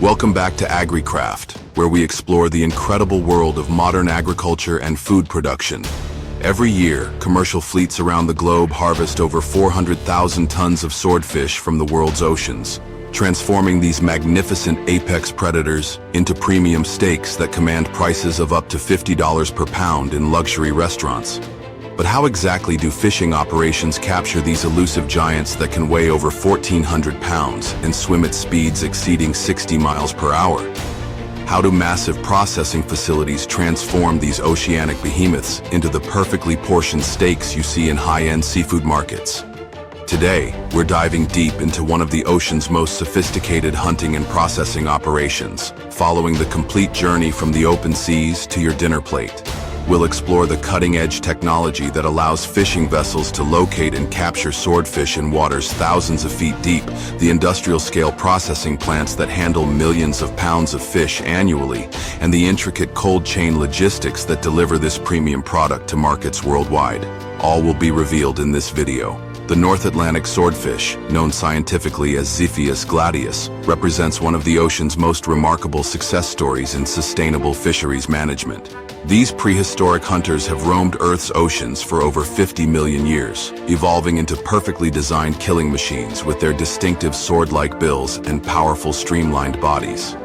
Welcome back to AgriCraft, where we explore the incredible world of modern agriculture and food production. Every year, commercial fleets around the globe harvest over 400,000 tons of swordfish from the world's oceans, transforming these magnificent apex predators into premium steaks that command prices of up to $50 per pound in luxury restaurants. But how exactly do fishing operations capture these elusive giants that can weigh over 1,400 pounds and swim at speeds exceeding 60 miles per hour? How do massive processing facilities transform these oceanic behemoths into the perfectly portioned steaks you see in high-end seafood markets? Today, we're diving deep into one of the ocean's most sophisticated hunting and processing operations, following the complete journey from the open seas to your dinner plate. We'll explore the cutting-edge technology that allows fishing vessels to locate and capture swordfish in waters thousands of feet deep, the industrial-scale processing plants that handle millions of pounds of fish annually, and the intricate cold chain logistics that deliver this premium product to markets worldwide. All will be revealed in this video. The North Atlantic swordfish, known scientifically as Xiphias gladius, represents one of the ocean's most remarkable success stories in sustainable fisheries management. These prehistoric hunters have roamed Earth's oceans for over 50 million years, evolving into perfectly designed killing machines with their distinctive sword-like bills and powerful streamlined bodies.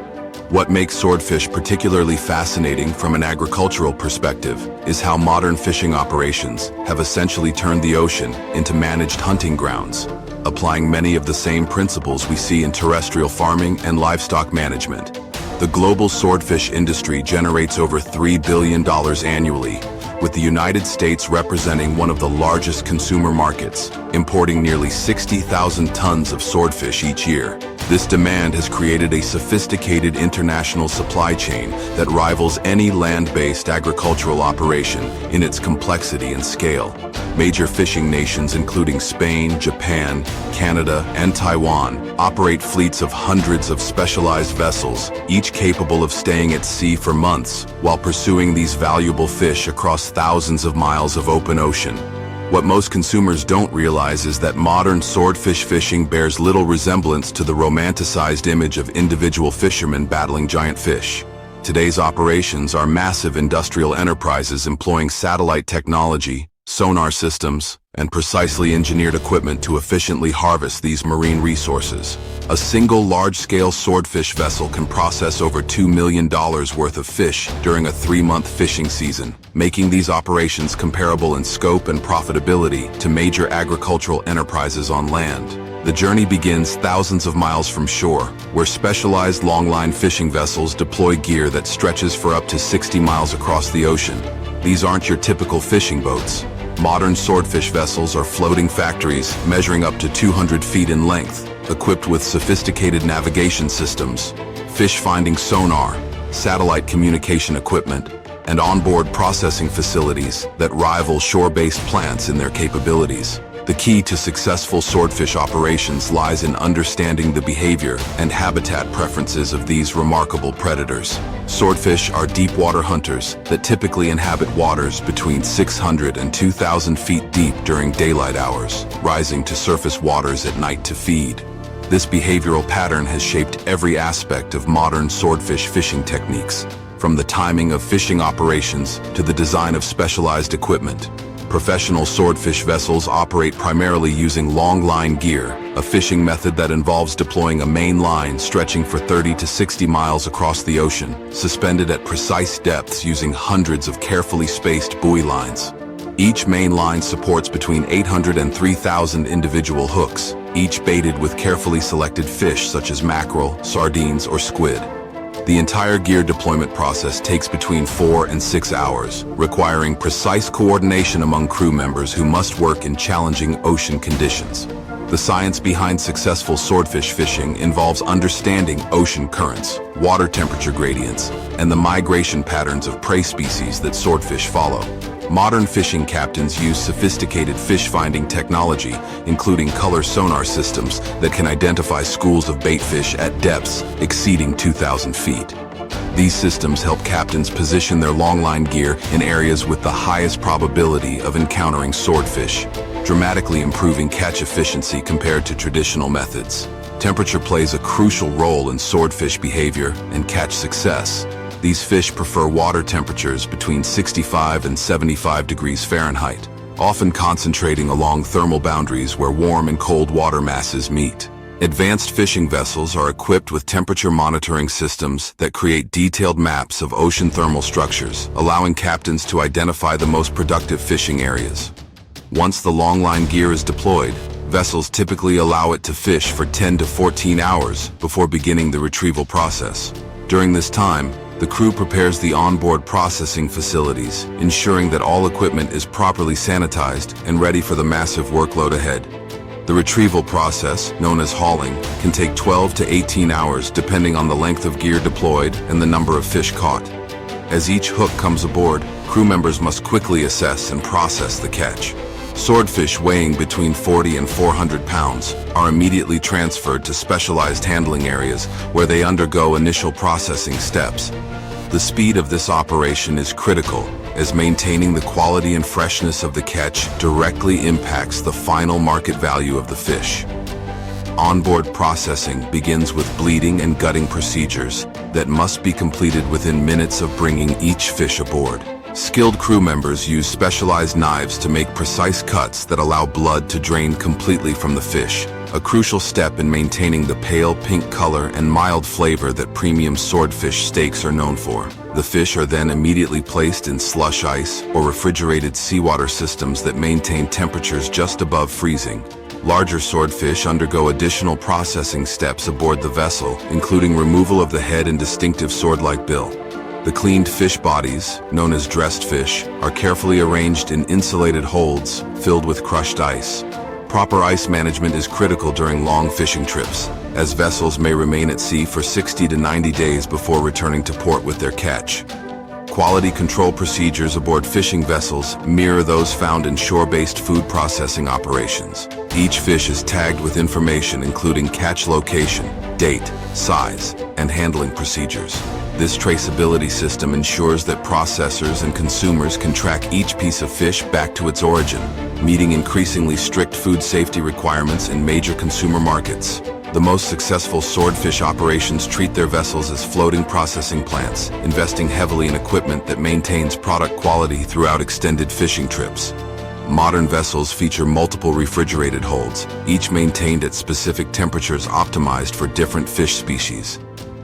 What makes swordfish particularly fascinating from an agricultural perspective is how modern fishing operations have essentially turned the ocean into managed hunting grounds, applying many of the same principles we see in terrestrial farming and livestock management. The global swordfish industry generates over $3 billion annually, with the United States representing one of the largest consumer markets, importing nearly 60,000 tons of swordfish each year. This demand has created a sophisticated international supply chain that rivals any land-based agricultural operation in its complexity and scale. Major fishing nations including Spain, Japan, Canada, and Taiwan operate fleets of hundreds of specialized vessels, each capable of staying at sea for months while pursuing these valuable fish across thousands of miles of open ocean. What most consumers don't realize is that modern swordfish fishing bears little resemblance to the romanticized image of individual fishermen battling giant fish. Today's operations are massive industrial enterprises employing satellite technology, sonar systems, and precisely engineered equipment to efficiently harvest these marine resources. A single large-scale swordfish vessel can process over $2 million worth of fish during a 3-month fishing season, making these operations comparable in scope and profitability to major agricultural enterprises on land. The journey begins thousands of miles from shore, where specialized longline fishing vessels deploy gear that stretches for up to 60 miles across the ocean. These aren't your typical fishing boats. Modern swordfish vessels are floating factories measuring up to 200 feet in length, equipped with sophisticated navigation systems, fish-finding sonar, satellite communication equipment, and onboard processing facilities that rival shore-based plants in their capabilities. The key to successful swordfish operations lies in understanding the behavior and habitat preferences of these remarkable predators. Swordfish are deep-water hunters that typically inhabit waters between 600 and 2,000 feet deep during daylight hours, rising to surface waters at night to feed. This behavioral pattern has shaped every aspect of modern swordfish fishing techniques, from the timing of fishing operations to the design of specialized equipment. Professional swordfish vessels operate primarily using longline gear, a fishing method that involves deploying a main line stretching for 30 to 60 miles across the ocean, suspended at precise depths using hundreds of carefully spaced buoy lines. Each main line supports between 800 and 3,000 individual hooks, each baited with carefully selected fish such as mackerel, sardines, or squid. The entire gear deployment process takes between 4 and 6 hours, requiring precise coordination among crew members who must work in challenging ocean conditions. The science behind successful swordfish fishing involves understanding ocean currents, water temperature gradients, and the migration patterns of prey species that swordfish follow. Modern fishing captains use sophisticated fish-finding technology, including color sonar systems that can identify schools of baitfish at depths exceeding 2,000 feet. These systems help captains position their longline gear in areas with the highest probability of encountering swordfish, dramatically improving catch efficiency compared to traditional methods. Temperature plays a crucial role in swordfish behavior and catch success. These fish prefer water temperatures between 65 and 75 degrees Fahrenheit, often concentrating along thermal boundaries where warm and cold water masses meet. Advanced fishing vessels are equipped with temperature monitoring systems that create detailed maps of ocean thermal structures, allowing captains to identify the most productive fishing areas. Once the longline gear is deployed, vessels typically allow it to fish for 10 to 14 hours before beginning the retrieval process. During this time, the crew prepares the onboard processing facilities, ensuring that all equipment is properly sanitized and ready for the massive workload ahead. The retrieval process, known as hauling, can take 12 to 18 hours depending on the length of gear deployed and the number of fish caught. As each hook comes aboard, crew members must quickly assess and process the catch. Swordfish weighing between 40 and 400 pounds are immediately transferred to specialized handling areas where they undergo initial processing steps. The speed of this operation is critical, as maintaining the quality and freshness of the catch directly impacts the final market value of the fish. Onboard processing begins with bleeding and gutting procedures that must be completed within minutes of bringing each fish aboard. Skilled crew members use specialized knives to make precise cuts that allow blood to drain completely from the fish, a crucial step in maintaining the pale pink color and mild flavor that premium swordfish steaks are known for. The fish are then immediately placed in slush ice or refrigerated seawater systems that maintain temperatures just above freezing. Larger swordfish undergo additional processing steps aboard the vessel, including removal of the head and distinctive sword-like bill. The cleaned fish bodies, known as dressed fish, are carefully arranged in insulated holds filled with crushed ice. Proper ice management is critical during long fishing trips, as vessels may remain at sea for 60 to 90 days before returning to port with their catch. Quality control procedures aboard fishing vessels mirror those found in shore-based food processing operations. Each fish is tagged with information including catch location, date, size, and handling procedures. This traceability system ensures that processors and consumers can track each piece of fish back to its origin, meeting increasingly strict food safety requirements in major consumer markets. The most successful swordfish operations treat their vessels as floating processing plants, investing heavily in equipment that maintains product quality throughout extended fishing trips. Modern vessels feature multiple refrigerated holds, each maintained at specific temperatures optimized for different fish species.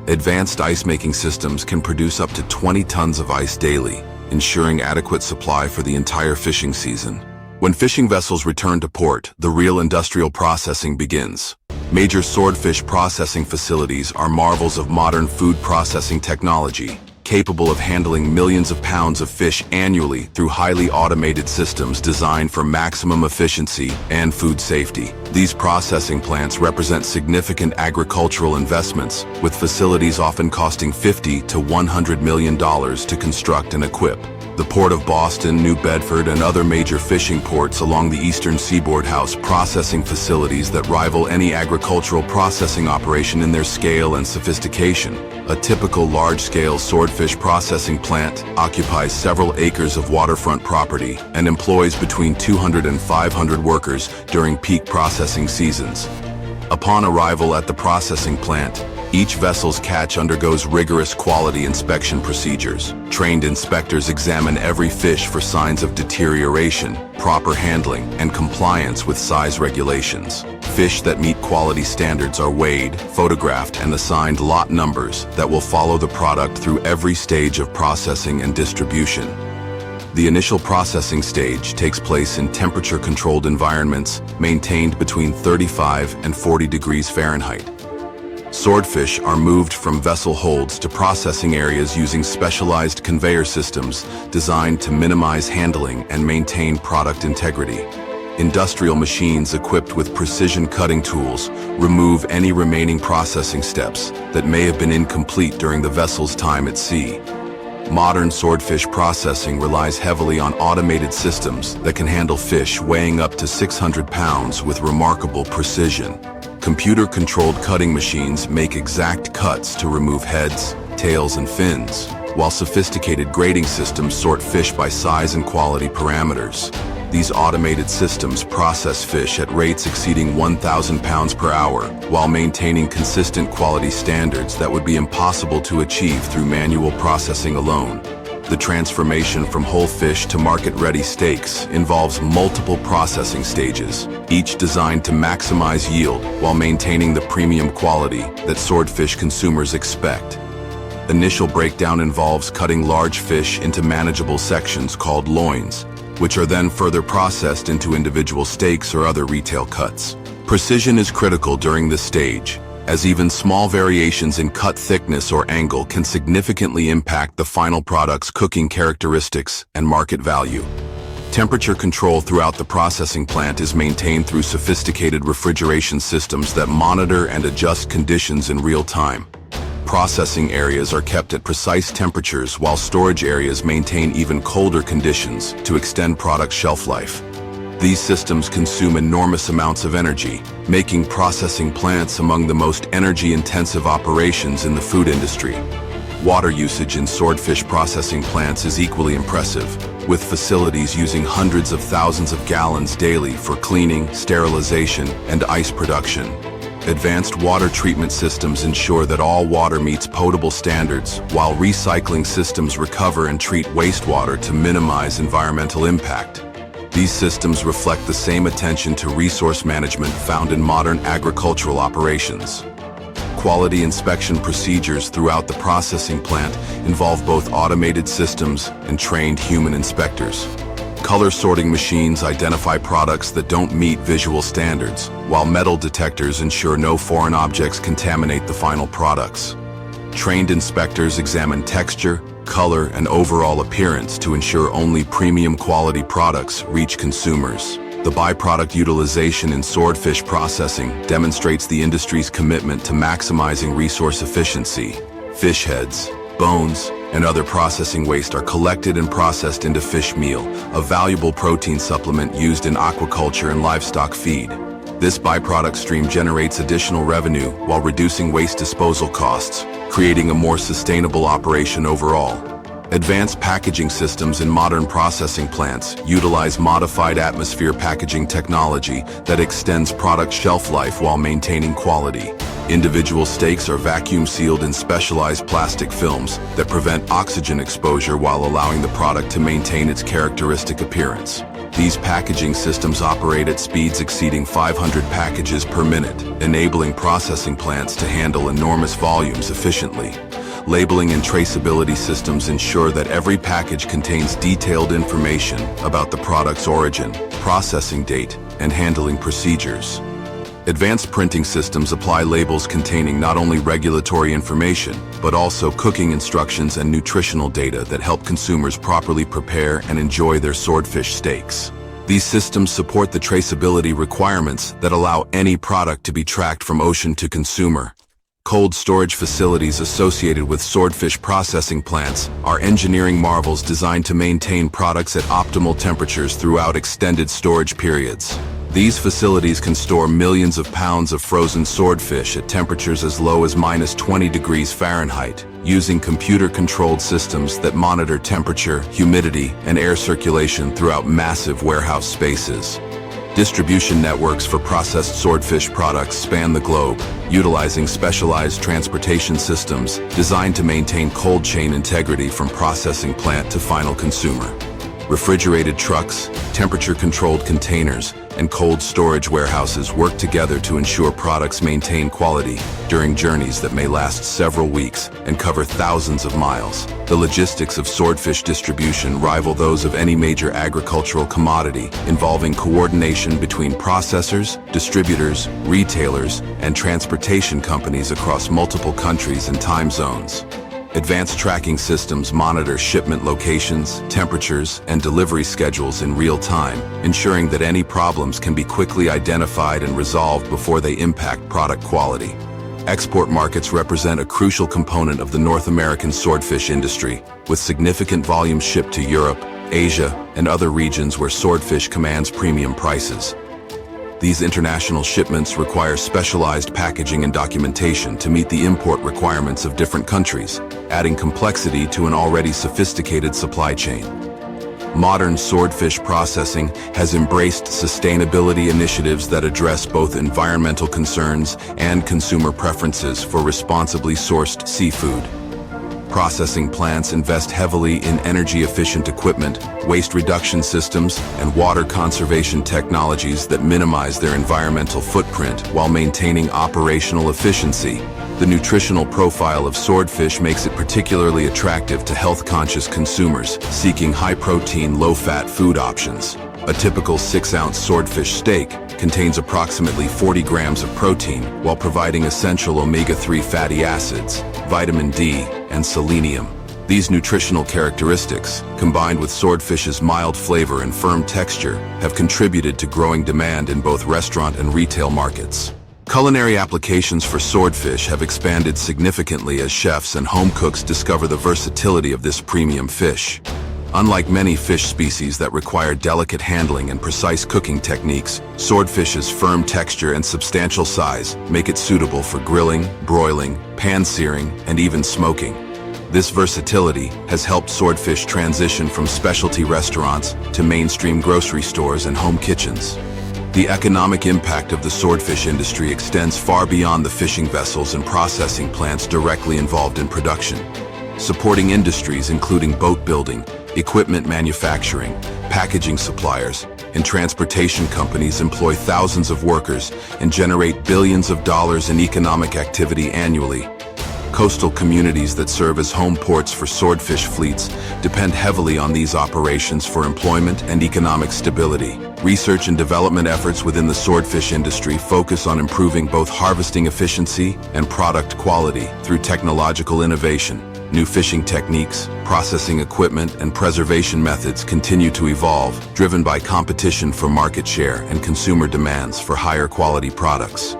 Advanced ice-making systems can produce up to 20 tons of ice daily, ensuring adequate supply for the entire fishing season. When fishing vessels return to port, the real industrial processing begins. Major swordfish processing facilities are marvels of modern food processing technology, capable of handling millions of pounds of fish annually through highly automated systems designed for maximum efficiency and food safety. These processing plants represent significant agricultural investments, with facilities often costing $50 to $100 million to construct and equip. The Port of Boston, New Bedford, and other major fishing ports along the eastern seaboard house processing facilities that rival any agricultural processing operation in their scale and sophistication. A typical large-scale swordfish processing plant occupies several acres of waterfront property and employs between 200 and 500 workers during peak processing seasons. Upon arrival at the processing plant, each vessel's catch undergoes rigorous quality inspection procedures. Trained inspectors examine every fish for signs of deterioration, proper handling, and compliance with size regulations. Fish that meet quality standards are weighed, photographed, and assigned lot numbers that will follow the product through every stage of processing and distribution. The initial processing stage takes place in temperature-controlled environments maintained between 35 and 40 degrees Fahrenheit. Swordfish are moved from vessel holds to processing areas using specialized conveyor systems designed to minimize handling and maintain product integrity. Industrial machines equipped with precision cutting tools remove any remaining processing steps that may have been incomplete during the vessel's time at sea. Modern swordfish processing relies heavily on automated systems that can handle fish weighing up to 600 pounds with remarkable precision. Computer-controlled cutting machines make exact cuts to remove heads, tails, and fins, while sophisticated grading systems sort fish by size and quality parameters. These automated systems process fish at rates exceeding 1,000 pounds per hour, while maintaining consistent quality standards that would be impossible to achieve through manual processing alone. The transformation from whole fish to market-ready steaks involves multiple processing stages, each designed to maximize yield while maintaining the premium quality that swordfish consumers expect. Initial breakdown involves cutting large fish into manageable sections called loins, which are then further processed into individual steaks or other retail cuts. Precision is critical during this stage, as even small variations in cut thickness or angle can significantly impact the final product's cooking characteristics and market value. Temperature control throughout the processing plant is maintained through sophisticated refrigeration systems that monitor and adjust conditions in real time. Processing areas are kept at precise temperatures while storage areas maintain even colder conditions to extend product shelf life. These systems consume enormous amounts of energy, making processing plants among the most energy-intensive operations in the food industry. Water usage in swordfish processing plants is equally impressive, with facilities using hundreds of thousands of gallons daily for cleaning, sterilization, and ice production. Advanced water treatment systems ensure that all water meets potable standards, while recycling systems recover and treat wastewater to minimize environmental impact. These systems reflect the same attention to resource management found in modern agricultural operations. Quality inspection procedures throughout the processing plant involve both automated systems and trained human inspectors. Color sorting machines identify products that don't meet visual standards, while metal detectors ensure no foreign objects contaminate the final products. Trained inspectors examine texture, color, and overall appearance to ensure only premium quality products reach consumers. The byproduct utilization in swordfish processing demonstrates the industry's commitment to maximizing resource efficiency. Fish heads, bones, and other processing waste are collected and processed into fish meal, a valuable protein supplement used in aquaculture and livestock feed. This byproduct stream generates additional revenue while reducing waste disposal costs, creating a more sustainable operation overall. Advanced packaging systems in modern processing plants utilize modified atmosphere packaging technology that extends product shelf life while maintaining quality. Individual steaks are vacuum sealed in specialized plastic films that prevent oxygen exposure while allowing the product to maintain its characteristic appearance. These packaging systems operate at speeds exceeding 500 packages per minute, enabling processing plants to handle enormous volumes efficiently. Labeling and traceability systems ensure that every package contains detailed information about the product's origin, processing date, and handling procedures. Advanced printing systems apply labels containing not only regulatory information, but also cooking instructions and nutritional data that help consumers properly prepare and enjoy their swordfish steaks. These systems support the traceability requirements that allow any product to be tracked from ocean to consumer. Cold storage facilities associated with swordfish processing plants are engineering marvels designed to maintain products at optimal temperatures throughout extended storage periods. These facilities can store millions of pounds of frozen swordfish at temperatures as low as -20 degrees Fahrenheit, using computer-controlled systems that monitor temperature, humidity, and air circulation throughout massive warehouse spaces. Distribution networks for processed swordfish products span the globe, utilizing specialized transportation systems designed to maintain cold chain integrity from processing plant to final consumer. Refrigerated trucks, temperature-controlled containers, and cold storage warehouses work together to ensure products maintain quality during journeys that may last several weeks and cover thousands of miles. The logistics of swordfish distribution rival those of any major agricultural commodity, involving coordination between processors, distributors, retailers, and transportation companies across multiple countries and time zones. Advanced tracking systems monitor shipment locations, temperatures, and delivery schedules in real time, ensuring that any problems can be quickly identified and resolved before they impact product quality. Export markets represent a crucial component of the North American swordfish industry, with significant volumes shipped to Europe, Asia, and other regions where swordfish commands premium prices. These international shipments require specialized packaging and documentation to meet the import requirements of different countries, adding complexity to an already sophisticated supply chain. Modern swordfish processing has embraced sustainability initiatives that address both environmental concerns and consumer preferences for responsibly sourced seafood. Processing plants invest heavily in energy-efficient equipment, waste reduction systems, and water conservation technologies that minimize their environmental footprint while maintaining operational efficiency. The nutritional profile of swordfish makes it particularly attractive to health-conscious consumers seeking high-protein, low-fat food options. A typical 6-ounce swordfish steak contains approximately 40 grams of protein while providing essential omega-3 fatty acids, vitamin D, and selenium. These nutritional characteristics, combined with swordfish's mild flavor and firm texture, have contributed to growing demand in both restaurant and retail markets. Culinary applications for swordfish have expanded significantly as chefs and home cooks discover the versatility of this premium fish. Unlike many fish species that require delicate handling and precise cooking techniques, swordfish's firm texture and substantial size make it suitable for grilling, broiling, pan-searing, and even smoking. This versatility has helped swordfish transition from specialty restaurants to mainstream grocery stores and home kitchens. The economic impact of the swordfish industry extends far beyond the fishing vessels and processing plants directly involved in production. Supporting industries including boat building, equipment manufacturing, packaging suppliers, and transportation companies employ thousands of workers and generate billions of dollars in economic activity annually. Coastal communities that serve as home ports for swordfish fleets depend heavily on these operations for employment and economic stability. Research and development efforts within the swordfish industry focus on improving both harvesting efficiency and product quality through technological innovation. New fishing techniques, processing equipment, and preservation methods continue to evolve, driven by competition for market share and consumer demands for higher quality products.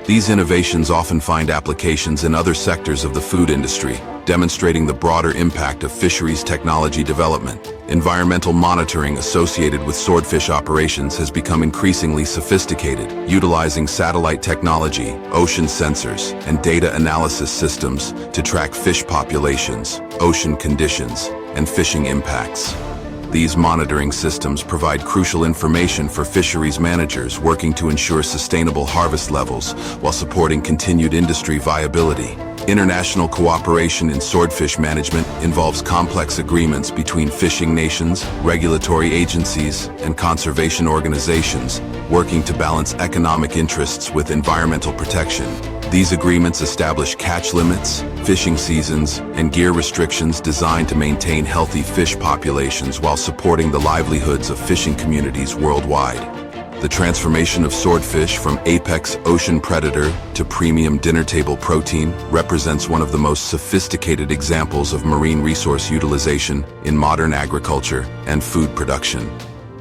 These innovations often find applications in other sectors of the food industry, demonstrating the broader impact of fisheries technology development. Environmental monitoring associated with swordfish operations has become increasingly sophisticated, utilizing satellite technology, ocean sensors, and data analysis systems to track fish populations, ocean conditions, and fishing impacts. These monitoring systems provide crucial information for fisheries managers working to ensure sustainable harvest levels while supporting continued industry viability. International cooperation in swordfish management involves complex agreements between fishing nations, regulatory agencies, and conservation organizations, working to balance economic interests with environmental protection. These agreements establish catch limits, fishing seasons, and gear restrictions designed to maintain healthy fish populations while supporting the livelihoods of fishing communities worldwide. The transformation of swordfish from apex ocean predator to premium dinner table protein represents one of the most sophisticated examples of marine resource utilization in modern agriculture and food production.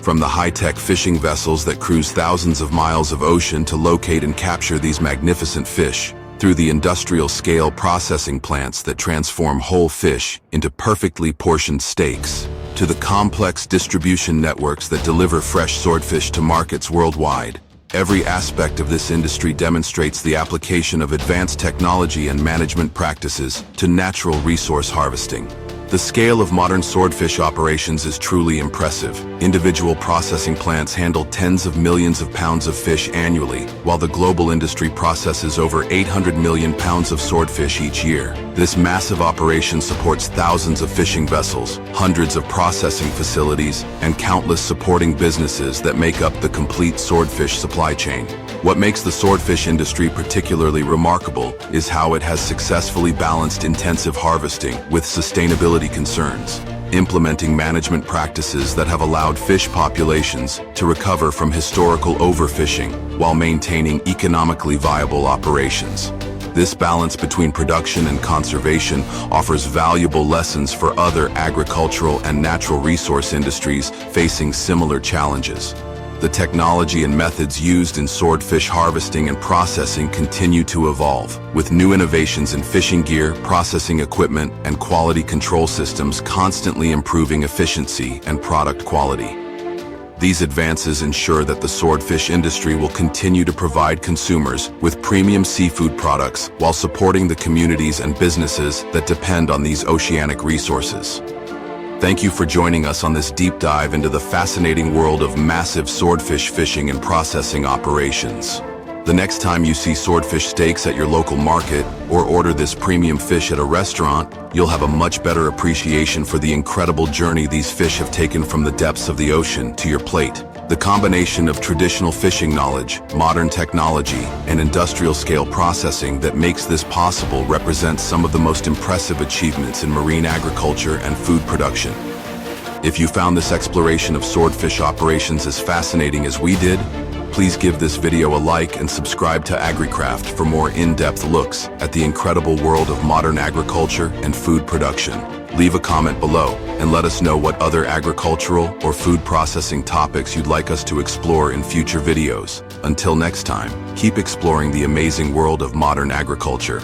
From the high-tech fishing vessels that cruise thousands of miles of ocean to locate and capture these magnificent fish, through the industrial-scale processing plants that transform whole fish into perfectly portioned steaks, to the complex distribution networks that deliver fresh swordfish to markets worldwide. Every aspect of this industry demonstrates the application of advanced technology and management practices to natural resource harvesting. The scale of modern swordfish operations is truly impressive. Individual processing plants handle tens of millions of pounds of fish annually, while the global industry processes over 800 million pounds of swordfish each year. This massive operation supports thousands of fishing vessels, hundreds of processing facilities, and countless supporting businesses that make up the complete swordfish supply chain. What makes the swordfish industry particularly remarkable is how it has successfully balanced intensive harvesting with sustainability concerns, implementing management practices that have allowed fish populations to recover from historical overfishing while maintaining economically viable operations. This balance between production and conservation offers valuable lessons for other agricultural and natural resource industries facing similar challenges. The technology and methods used in swordfish harvesting and processing continue to evolve, with new innovations in fishing gear, processing equipment, and quality control systems constantly improving efficiency and product quality. These advances ensure that the swordfish industry will continue to provide consumers with premium seafood products while supporting the communities and businesses that depend on these oceanic resources. Thank you for joining us on this deep dive into the fascinating world of massive swordfish fishing and processing operations. The next time you see swordfish steaks at your local market or order this premium fish at a restaurant, you'll have a much better appreciation for the incredible journey these fish have taken from the depths of the ocean to your plate. The combination of traditional fishing knowledge, modern technology, and industrial-scale processing that makes this possible represents some of the most impressive achievements in marine agriculture and food production. If you found this exploration of swordfish operations as fascinating as we did, please give this video a like and subscribe to AgriCraft for more in-depth looks at the incredible world of modern agriculture and food production. Leave a comment below and let us know what other agricultural or food processing topics you'd like us to explore in future videos. Until next time, keep exploring the amazing world of modern agriculture.